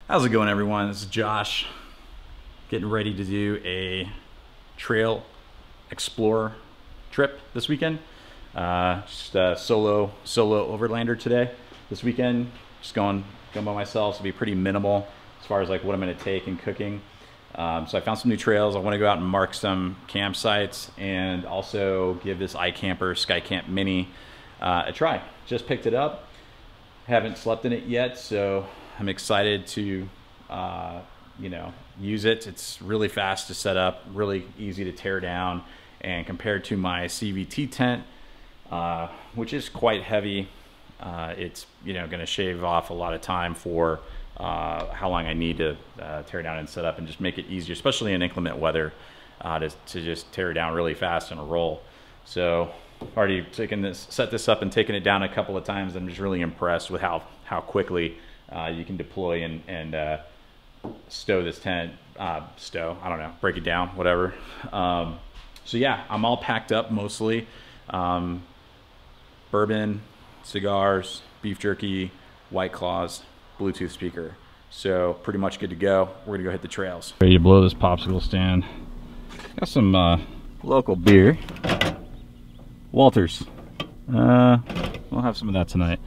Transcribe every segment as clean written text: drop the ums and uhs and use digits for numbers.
How's it going, everyone? This is Josh, getting ready to do a trail explorer trip this weekend. Just a solo overlander today. This weekend, just going by myself, so it'll be pretty minimal as far as like what I'm going to take and cooking. So I found some new trails. I want to go out and mark some campsites and also give this iKamper Skycamp Mini a try. Just picked it up. Haven't slept in it yet, so I'm excited to use it. It's really fast to set up, really easy to tear down, and compared to my CVT tent, which is quite heavy, it's going to shave off a lot of time for how long I need to tear down and set up, and just make it easier, especially in inclement weather, to just tear down really fast in a roll. So already set this up and taken it down a couple of times. I'm just really impressed with how quickly you can deploy and stow this tent. I don't know, break it down, whatever. So yeah, I'm all packed up mostly. Bourbon, cigars, beef jerky, White Claws, Bluetooth speaker. So pretty much good to go. We're gonna go hit the trails. Ready to blow this popsicle stand. Got some local beer. Walters. We'll have some of that tonight.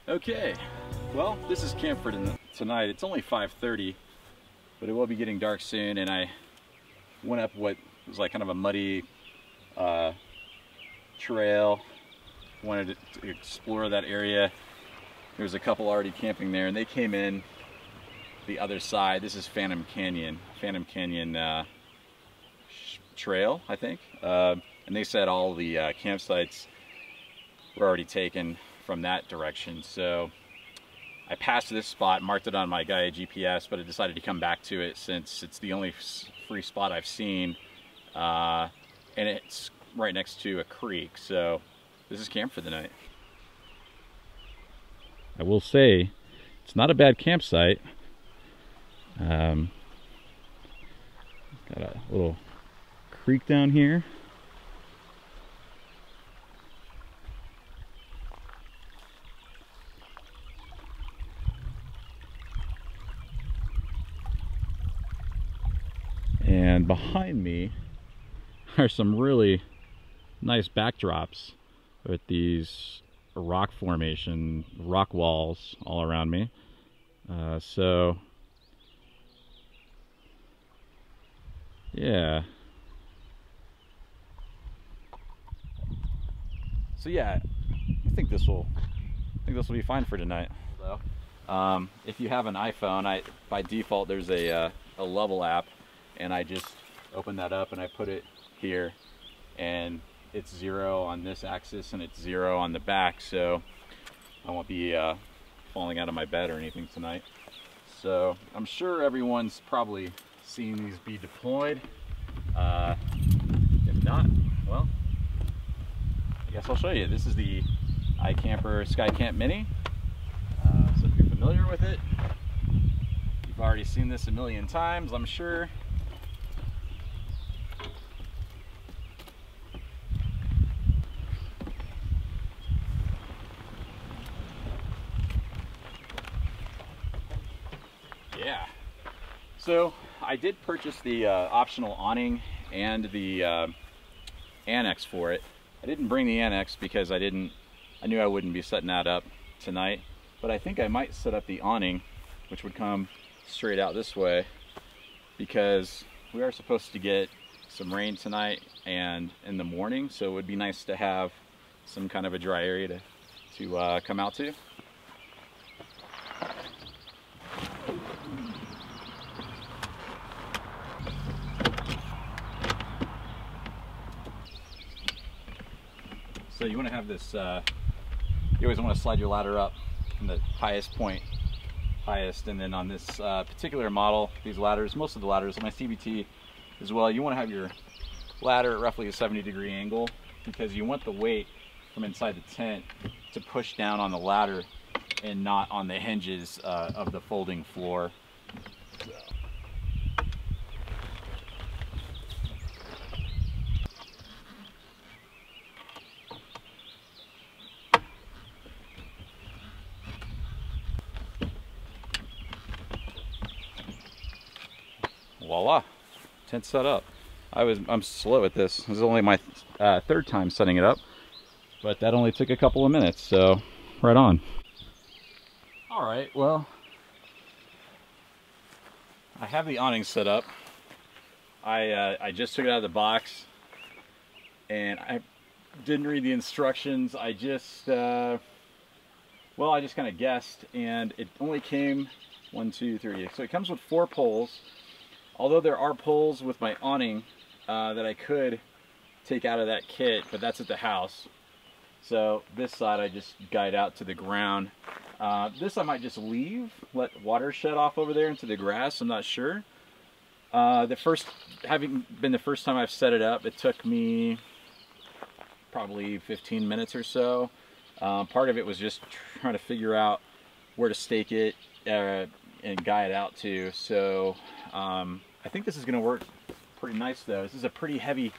Okay, well, this is camp for tonight. It's only 5:30, but it will be getting dark soon, and I went up what was like kind of a muddy trail. Wanted to explore that area. There's a couple already camping there, and they came in the other side. This is Phantom Canyon trail, I think. And they said all the campsites were already taken from that direction. So I passed this spot, marked it on my Gaia GPS, but I decided to come back to it since it's the only free spot I've seen, and it's right next to a creek. So this is camp for the night. I will say it's not a bad campsite. Got a little creek down here. And behind me are some really nice backdrops with these rock walls all around me. So yeah. I think this will be fine for tonight. So, if you have an iPhone, by default there's a level app, and I just open that up and I put it here, and it's 0 on this axis and it's 0 on the back, so I won't be falling out of my bed or anything tonight. So I'm sure everyone's probably seen these be deployed. If not, well, I guess I'll show you. This is the iKamper Skycamp Mini. So if you're familiar with it, you've already seen this a million times, I'm sure. So I did purchase the optional awning and the annex for it. I didn't bring the annex because I knew I wouldn't be setting that up tonight, but I think I might set up the awning, which would come straight out this way, because we are supposed to get some rain tonight and in the morning, so it would be nice to have some kind of a dry area to come out to. So you want to have this, you always want to slide your ladder up from the highest point, and then on this particular model, these ladders, most of the ladders, my CVT as well, you want to have your ladder at roughly a 70-degree angle, because you want the weight from inside the tent to push down on the ladder and not on the hinges of the folding floor. Voila, tent set up. I'm slow at this. This is only my third time setting it up, but that only took a couple of minutes, so right on. All right, well, I have the awning set up. I just took it out of the box, and I didn't read the instructions. I just kind of guessed, and it only came 1, 2, 3. So it comes with 4 poles. Although there are poles with my awning that I could take out of that kit, but that's at the house. So this side I just guide out to the ground. This I might just leave, let water shed off over there into the grass, I'm not sure. Having been the first time I've set it up, it took me probably 15 minutes or so. Part of it was just trying to figure out where to stake it and guy it out to. So I think this is going to work pretty nice though. This is a pretty heavy,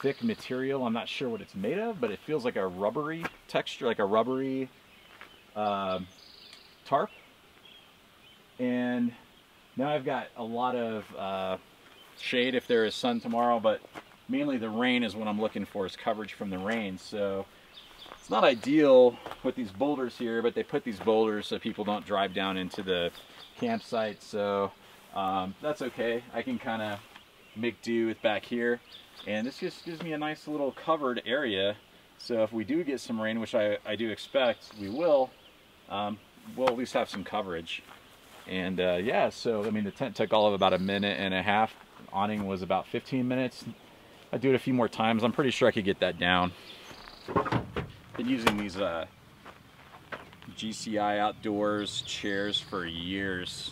thick material. I'm not sure what it's made of, but it feels like a rubbery texture, like a rubbery tarp. And now I've got a lot of shade if there is sun tomorrow, but mainly the rain is what I'm looking for, is coverage from the rain. So it's not ideal with these boulders here, but they put these boulders so people don't drive down into the campsite. So that's okay. I can kind of make do with back here, and this just gives me a nice little covered area. So if we do get some rain, which I do expect we will, we'll at least have some coverage. And yeah, so I mean the tent took all of about 1.5 minutes. Awning was about 15 minutes. I'd do it a few more times. I'm pretty sure I could get that down. Been using these GCI Outdoors chairs for years.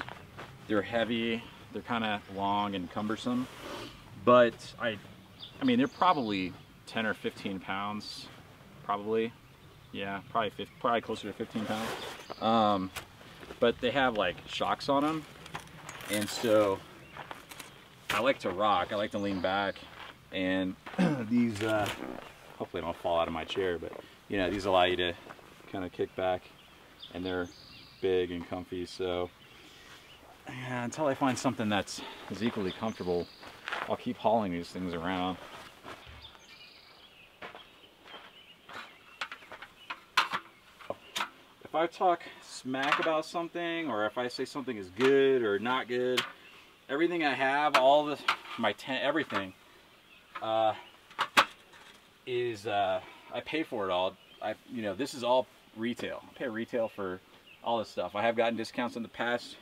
They're heavy, they're kind of long and cumbersome, but I mean, they're probably 10 or 15 pounds, probably. Yeah, probably closer to 15 pounds. But they have like shocks on them, and so I like to rock, I like to lean back, and these, hopefully I don't fall out of my chair, but you know, these allow you to kind of kick back, and they're big and comfy. So yeah, until I find something that's as equally comfortable, I'll keep hauling these things around. If I talk smack about something, or if I say something is good or not good, everything I have, all this, my tent, everything, is I pay for it all. You know, this is all retail. I pay retail for all this stuff. I have gotten discounts in the past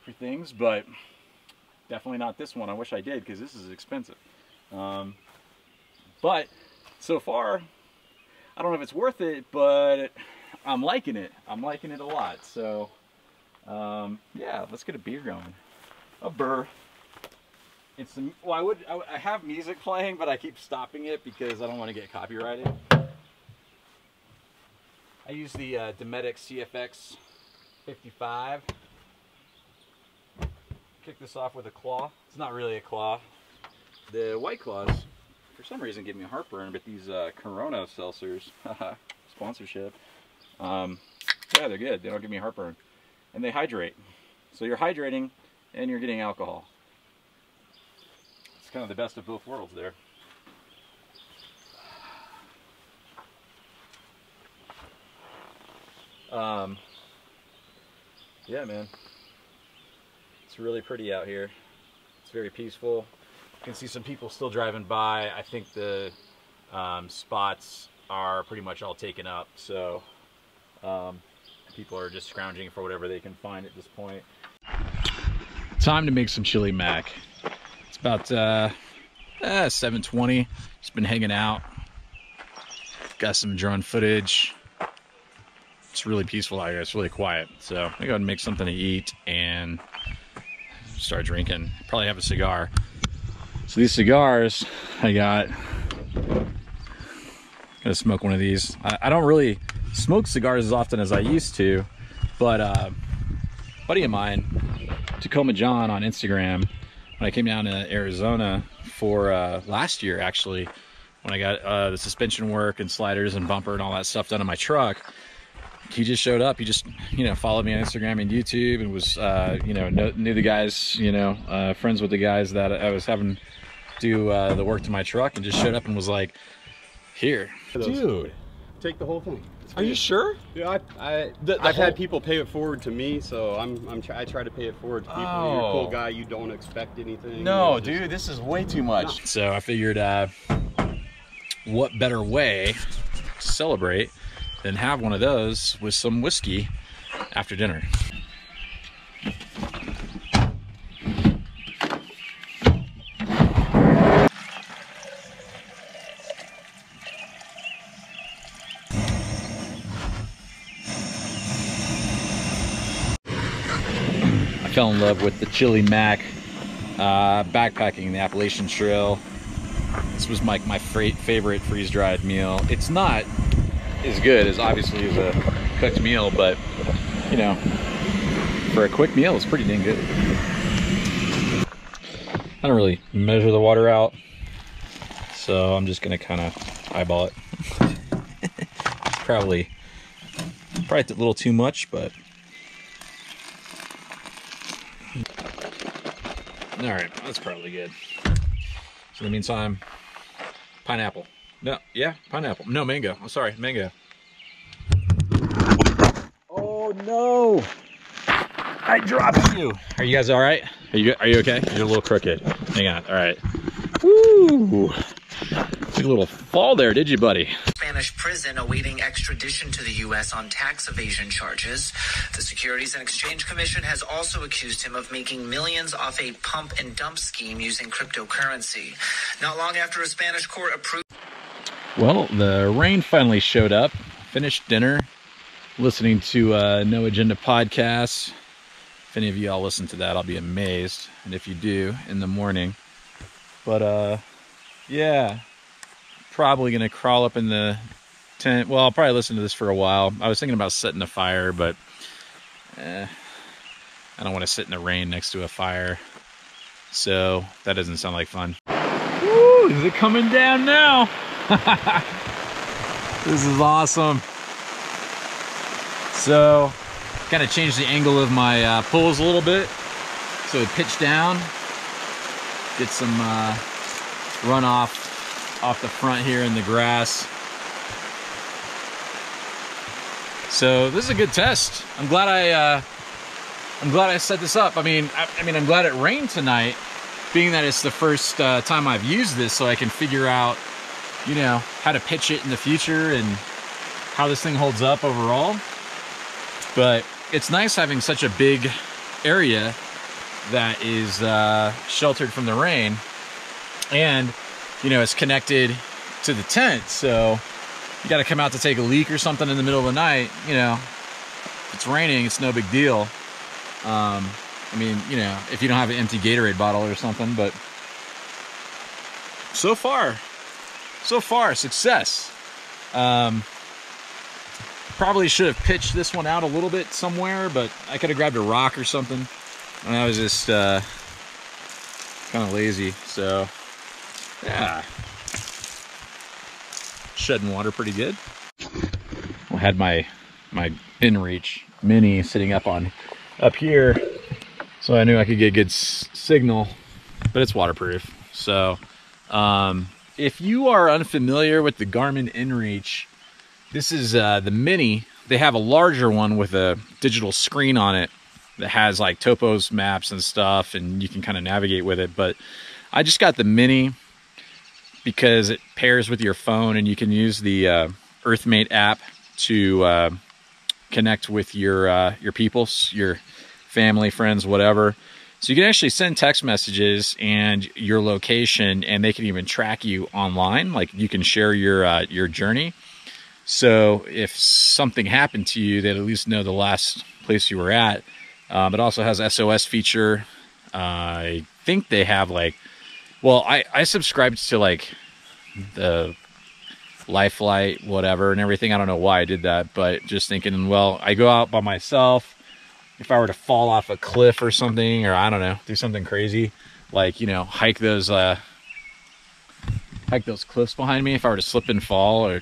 for things, but definitely not this one. I wish I did, because this is expensive. But so far, I don't know if it's worth it, but I'm liking it. I'm liking it a lot. So yeah, let's get a beer going. A burr. It's well, I have music playing, but I keep stopping it because I don't want to get copyrighted. I use the Dometic CFX 55. Kick this off with a claw. It's not really a claw. The White Claws, for some reason, give me heartburn, but these Corona seltzers, sponsorship, yeah, they're good. They don't give me heartburn, and they hydrate. So you're hydrating and you're getting alcohol. It's kind of the best of both worlds there. Yeah, man, it's really pretty out here. It's very peaceful. You can see some people still driving by. I think the spots are pretty much all taken up, so people are just scrounging for whatever they can find at this point. Time to make some chili mac. It's about 7:20. Just been hanging out. Got some drone footage. It's really peaceful out here. It's really quiet. So I'm gonna go ahead and make something to eat and start drinking. Probably have a cigar. So these cigars I got. Gonna smoke one of these. I don't really smoke cigars as often as I used to, but a buddy of mine, Tacoma John on Instagram, when I came down to Arizona for last year actually, when I got the suspension work and sliders and bumper and all that stuff done on my truck, he just showed up. He just, you know, followed me on Instagram and YouTube and was, you know, knew the guys, you know, friends with the guys that I was having do the work to my truck, and just showed up and was like, here. Dude. Take the whole thing. Are you sure? Yeah, I've had people pay it forward to me, so I try to pay it forward to people. Oh. You're a cool guy. You don't expect anything. No, dude, this is way too much. No. So I figured, what better way to celebrate than have one of those with some whiskey after dinner. I fell in love with the chili mac backpacking the Appalachian Trail. This was my favorite freeze-dried meal. It's not as good as obviously as a cooked meal, but you know, for a quick meal it's pretty dang good. I don't really measure the water out, so I'm just gonna kind of eyeball it. probably a little too much, but all right, that's probably good. So in the meantime, pineapple. No, yeah, pineapple. No, mango. I'm sorry, mango. Oh no! I dropped you. Are you guys all right? Are you okay? You're a little crooked. Hang on. All right. Woo! Took a little fall there, did you, buddy? Spanish prison awaiting extradition to the U.S. on tax evasion charges. The Securities and Exchange Commission has also accused him of making millions off a pump and dump scheme using cryptocurrency. Not long after a Spanish court approved. Well, the rain finally showed up. Finished dinner, listening to No Agenda podcasts. If any of you all listen to that, I'll be amazed. And if you do, in the morning. But yeah, probably gonna crawl up in the tent. Well, I'll probably listen to this for a while. I was thinking about setting a fire, but I don't want to sit in the rain next to a fire. So that doesn't sound like fun. Woo, is it coming down now? This is awesome. So kind of changed the angle of my poles a little bit, so it pitched down, get some runoff off the front here in the grass. So this is a good test. I'm glad I set this up. I mean I'm glad it rained tonight, being that it's the first time I've used this, so I can figure out, you know, how to pitch it in the future and how this thing holds up overall. But it's nice having such a big area that is sheltered from the rain, and you know, it's connected to the tent, so you got to come out to take a leak or something in the middle of the night, you know, if it's raining, it's no big deal. I mean, you know, if you don't have an empty Gatorade bottle or something. But so far success. Probably should have pitched this one out a little bit somewhere, but I could have grabbed a rock or something, and I was just kind of lazy. So yeah, shedding water pretty good. I had my InReach Mini sitting up here, So I knew I could get a good signal, but it's waterproof. So if you are unfamiliar with the Garmin InReach, this is the Mini. They have a larger one with a digital screen on it that has like topos maps and stuff, and you can kind of navigate with it. But I just got the Mini because it pairs with your phone, and you can use the Earthmate app to connect with your people, your family, friends, whatever. So you can actually send text messages and your location, and they can even track you online. Like you can share your journey. So if something happened to you, they'd at least know the last place you were at. It also has SOS feature. I think they have like, well, I subscribed to like the Lifelight, whatever, and everything. I don't know why I did that, but just thinking, well, I go out by myself. If I were to fall off a cliff or something, or I don't know, do something crazy, like, you know, hike those cliffs behind me. If I were to slip and fall or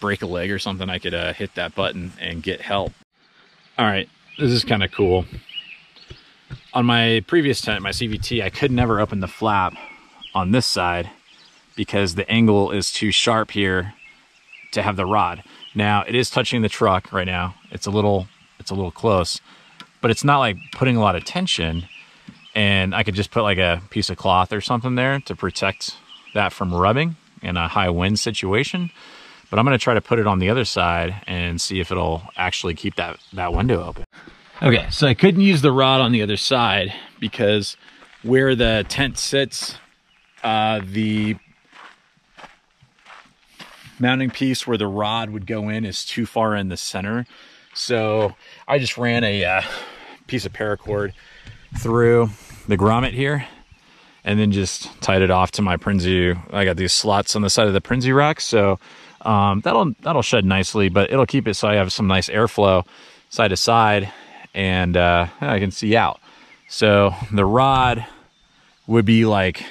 break a leg or something, I could hit that button and get help. All right, this is kind of cool. On my previous tent, my CVT, I could never open the flap on this side because the angle is too sharp here to have the rod. Now it is touching the truck right now. It's a little close, but it's not like putting a lot of tension, and I could just put like a piece of cloth or something there to protect that from rubbing in a high wind situation. But I'm gonna try to put it on the other side and see if it'll actually keep that window open. Okay, so I couldn't use the rod on the other side because where the tent sits, the mounting piece where the rod would go in is too far in the center. So I just ran a piece of paracord through the grommet here and then just tied it off to my Prinzi. I got these slots on the side of the Prinzi rack, so that'll shed nicely, but it'll keep it so I have some nice airflow side to side, and I can see out. So the rod would be like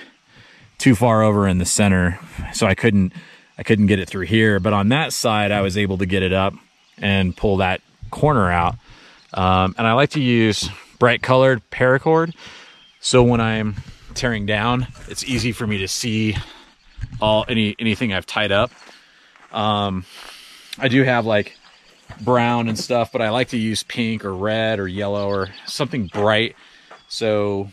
too far over in the center, so I couldn't get it through here. But on that side, I was able to get it up and pull that corner out. And I like to use bright colored paracord, so when I'm tearing down, it's easy for me to see anything I've tied up. I do have like brown and stuff, but I like to use pink or red or yellow or something bright, so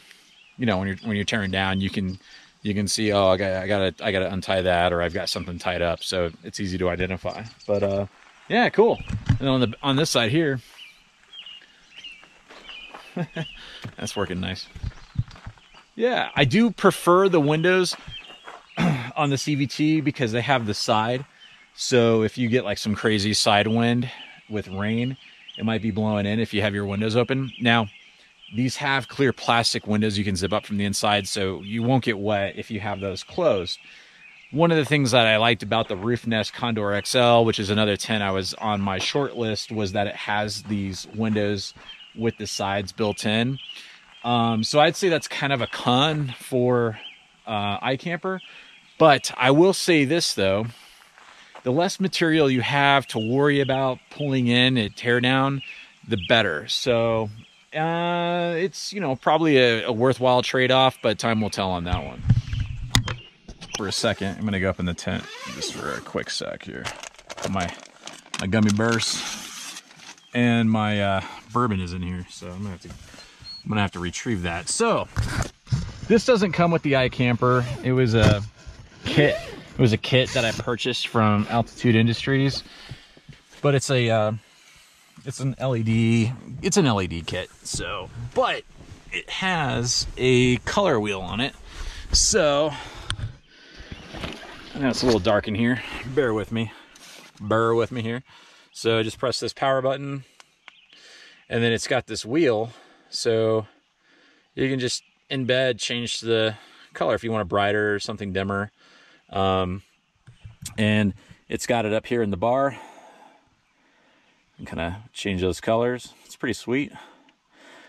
you know when you're tearing down, you can see, oh, I gotta untie that, or I've got something tied up, so it's easy to identify. But yeah, cool. And then on this side here, that's working nice. Yeah, I do prefer the windows on the CVT because they have the side. So if you get like some crazy side wind with rain, it might be blowing in if you have your windows open. Now, these have clear plastic windows you can zip up from the inside, so you won't get wet if you have those closed. One of the things that I liked about the Roof Nest Condor XL, which is another tent I was on my short list, was that it has these windows with the sides built in. So I'd say that's kind of a con for iKamper. But I will say this though, the less material you have to worry about pulling in at teardown, the better. So it's, you know, probably a worthwhile trade-off, but time will tell on that one. For a second, I'm gonna go up in the tent just for a quick sec here. Put my gummy bears and my bourbon is in here, so I'm gonna have to retrieve that. So this doesn't come with the iKamper. It was a kit. It was a kit that I purchased from Altitude Industries, but it's an LED kit. So, but it has a color wheel on it. So I know it's a little dark in here. Bear with me here. So just press this power button, and then it's got this wheel, so you can just in bed change the color if you want it brighter or something dimmer. And it's got it up here in the bar. And kind of change those colors. It's pretty sweet.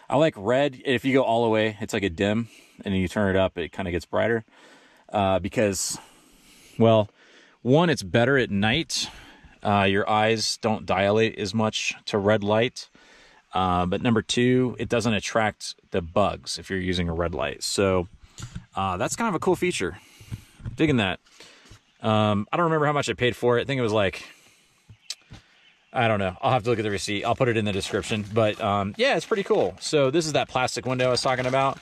I like red. If you go all the way, it's like a dim, and then you turn it up, it kind of gets brighter. Because, well, one, it's better at night. Your eyes don't dilate as much to red light. But number two, it doesn't attract the bugs if you're using a red light. So that's kind of a cool feature. Digging that. I don't remember how much I paid for it. I think it was like, I don't know. I'll have to look at the receipt. I'll put it in the description. But yeah, it's pretty cool. So this is that plastic window I was talking about.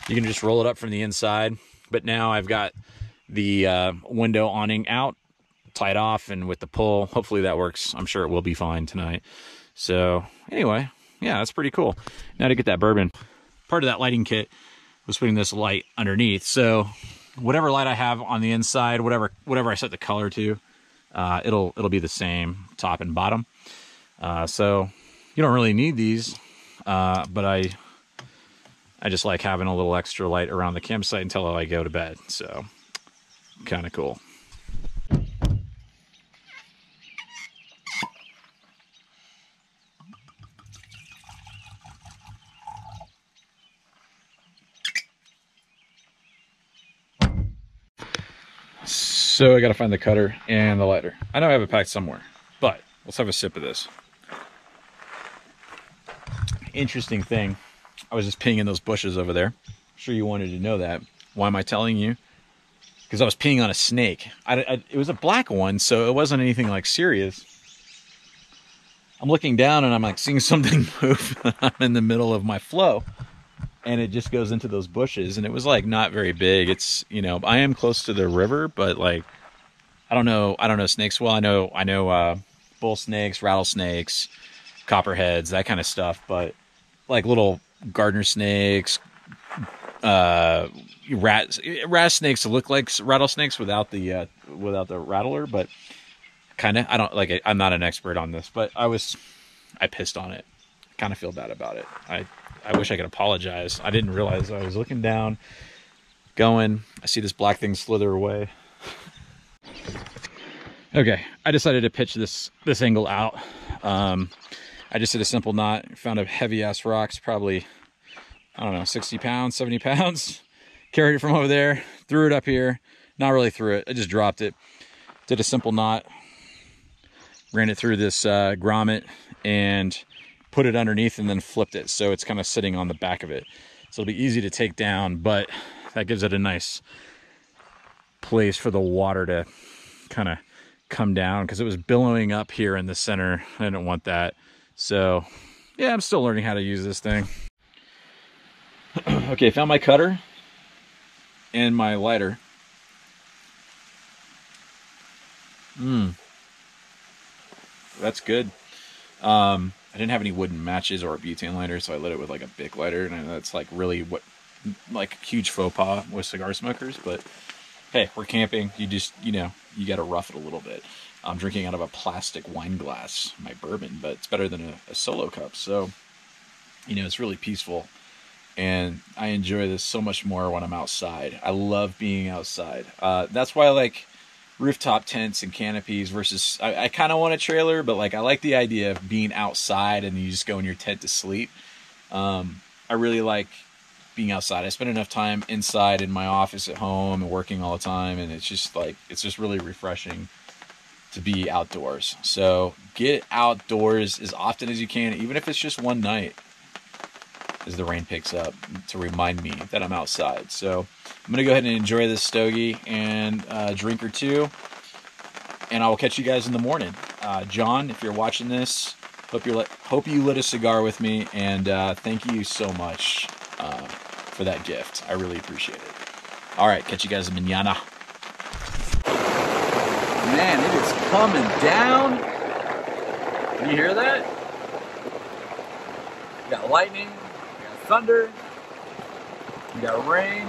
You can just roll it up from the inside. But now I've got the window awning out, tied off, and with the pull, hopefully that works. I'm sure it will be fine tonight. So anyway, yeah, that's pretty cool. Now to get that bourbon. Part of that lighting kit was putting this light underneath. So whatever light I have on the inside, whatever I set the color to, it'll be the same top and bottom. So you don't really need these, but I just like having a little extra light around the campsite until I go to bed. So kind of cool. So I gotta find the cutter and the lighter. I know I have it packed somewhere, but let's have a sip of this. Interesting thing, I was just peeing in those bushes over there. I'm sure you wanted to know that. Why am I telling you? Because I was peeing on a snake. It was a black one, so it wasn't anything like serious. I'm looking down and I'm like seeing something move. I'm in the middle of my flow. And it just goes into those bushes, and it was like not very big. It's, you know, I am close to the river, but like I don't know snakes well. I know bull snakes, rattlesnakes, copperheads, that kind of stuff, but like little gardener snakes, rat snakes look like rattlesnakes without the rattler, but kind of, I'm not an expert on this, but I pissed on it. I kind of feel bad about it. I wish I could apologize. I didn't realize I was looking down, going, I see this black thing slither away. Okay, I decided to pitch this angle out. I just did a simple knot, found a heavy ass rocks, probably, I don't know, 60 pounds, 70 pounds. Carried it from over there, threw it up here. Not really threw it, I just dropped it. Did a simple knot, ran it through this grommet, and put it underneath and then flipped it, so it's kind of sitting on the back of it. So it'll be easy to take down, but that gives it a nice place for the water to kind of come down, because it was billowing up here in the center. I didn't want that. So yeah, I'm still learning how to use this thing. Okay, found my cutter and my lighter. That's good. I didn't have any wooden matches or a butane lighter, so I lit it with like a Bic lighter, and that's like really what, like, huge faux pas with cigar smokers. But hey, we're camping. You just, you know, you got to rough it a little bit. I'm drinking out of a plastic wine glass, my bourbon, but it's better than a solo cup. So, you know, it's really peaceful, and I enjoy this so much more when I'm outside. I love being outside. That's why I like rooftop tents and canopies versus, I kind of want a trailer, but like I like the idea of being outside and you just go in your tent to sleep. I really like being outside. I spend enough time inside in my office at home and working all the time, and it's just really refreshing to be outdoors. So get outdoors as often as you can, even if it's just one night as the rain picks up, to remind me that I'm outside. So I'm gonna go ahead and enjoy this stogie and a drink or two, and I will catch you guys in the morning. John, if you're watching this, hope you lit a cigar with me, and thank you so much for that gift. I really appreciate it. All right, catch you guys mañana. Man, it is coming down. Can you hear that? We got lightning, we got thunder, we got rain,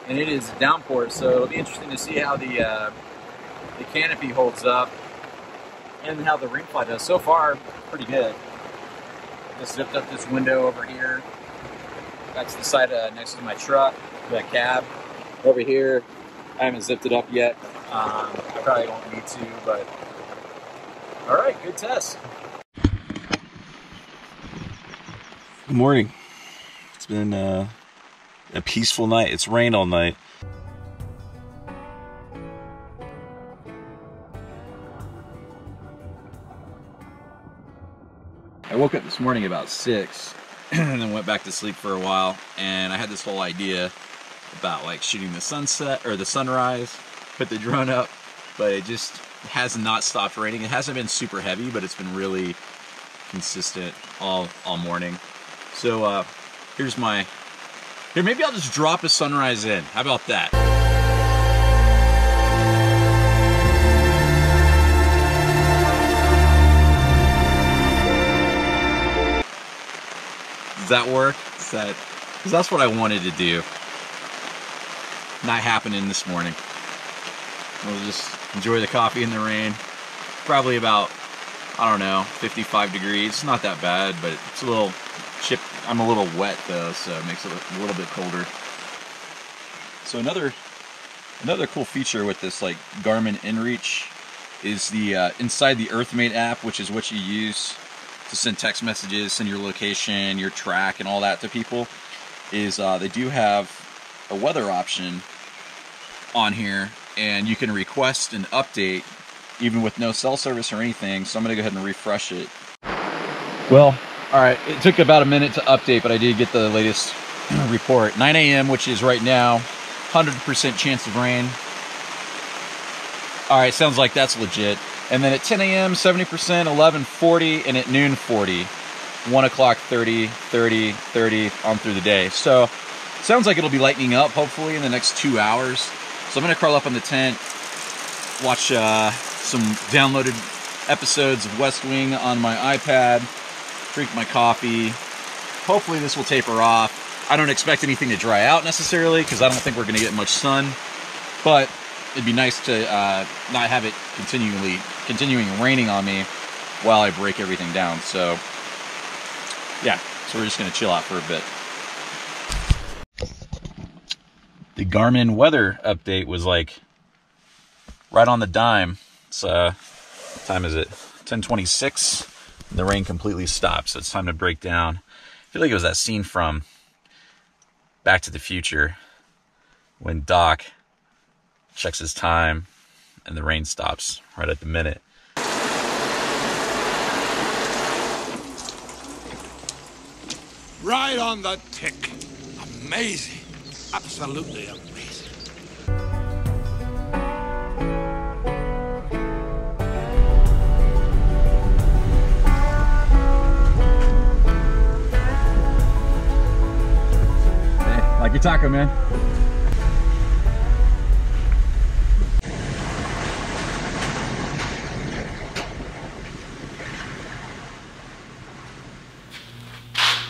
and it is a downpour, so it'll be interesting to see how the canopy holds up and how the ring fly does. So far, pretty good. Just zipped up this window over here. That's the side next to my truck, that cab. Over here, I haven't zipped it up yet. I probably won't need to, but all right, good test. Good morning. It's been a peaceful night. It's rained all night. I woke up this morning about 6 and then went back to sleep for a while, and I had this whole idea about like shooting the sunset or the sunrise, put the drone up, but it just has not stopped raining. It hasn't been super heavy, but it's been really consistent all morning. So here, maybe I'll just drop a sunrise in. How about that? Does that work? Because that's what I wanted to do. Not happening this morning. We'll just enjoy the coffee in the rain. Probably about, I don't know, 55 degrees. It's not that bad, but it's a little chip. I'm a little wet though, so it makes it a little bit colder. So another cool feature with this like Garmin InReach is the inside the EarthMate app, which is what you use to send text messages, send your location, your track, and all that to people, is they do have a weather option on here, and you can request an update even with no cell service or anything. So I'm gonna go ahead and refresh it. Well, all right, it took about a minute to update, but I did get the latest report. 9 a.m., which is right now, 100% chance of rain. All right, sounds like that's legit. And then at 10 a.m., 70%, 11:40, and at noon 40, 1 o'clock 30, 30, 30 on through the day. So sounds like it'll be lightening up hopefully in the next 2 hours. So I'm gonna crawl up on the tent, watch some downloaded episodes of West Wing on my iPad, drink my coffee. Hopefully this will taper off. I don't expect anything to dry out necessarily because I don't think we're gonna get much sun, but it'd be nice to not have it continuing raining on me while I break everything down. So yeah, so we're just gonna chill out for a bit. The Garmin weather update was like right on the dime. It's what time is it? 10:26. The rain completely stopped, so it's time to break down. I feel like it was that scene from Back to the Future when Doc checks his time and the rain stops right at the minute. Right on the tick. Amazing. Absolutely amazing. Hey, like your taco, man.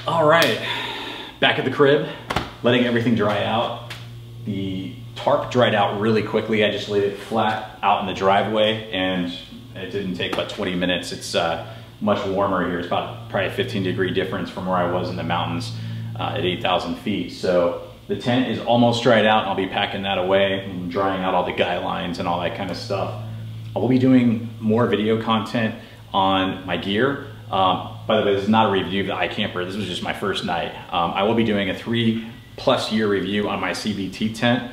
All right, back at the crib, letting everything dry out. The tarp dried out really quickly. I just laid it flat out in the driveway, and it didn't take but 20 minutes. It's much warmer here. It's about probably a 15-degree difference from where I was in the mountains at 8,000 feet. So the tent is almost dried out, and I'll be packing that away and drying out all the guy lines and all that kind of stuff. I will be doing more video content on my gear. By the way, this is not a review of the iKamper. This was just my first night. I will be doing a 3+ year review on my CVT tent.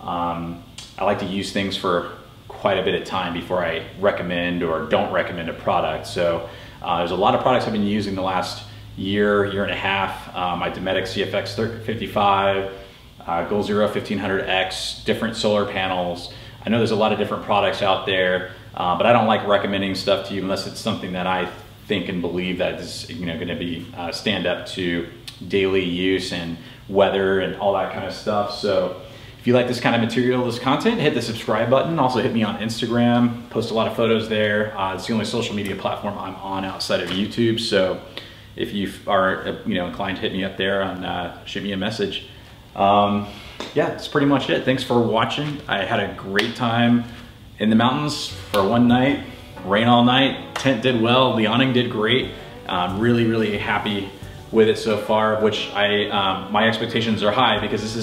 I like to use things for quite a bit of time before I recommend or don't recommend a product. So there's a lot of products I've been using the last year and a half. My Dometic CFX 55, Goal Zero 1500X, different solar panels. I know there's a lot of different products out there, but I don't like recommending stuff to you unless it's something that I think and believe that is going to be stand up to daily use and weather and all that kind of stuff. So if you like this kind of material, this content, hit the subscribe button. Also hit me on Instagram, post a lot of photos there. It's the only social media platform I'm on outside of YouTube. So if you are inclined to hit me up there and shoot me a message. Yeah, that's pretty much it. Thanks for watching. I had a great time in the mountains for one night. Rain all night, tent did well, the awning did great. I'm really happy with it so far, which my expectations are high because this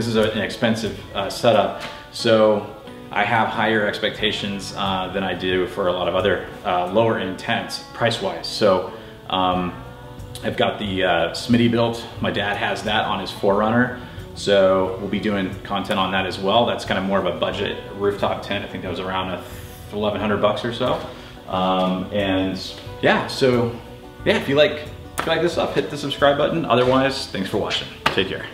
is an expensive setup. So I have higher expectations than I do for a lot of other lower end tents price-wise. So I've got the Smitty built. My dad has that on his 4Runner. So we'll be doing content on that as well. That's kind of more of a budget rooftop tent. I think that was around $1,100 or so. And yeah, so yeah, if you like this stuff, hit the subscribe button. Otherwise, thanks for watching. Take care.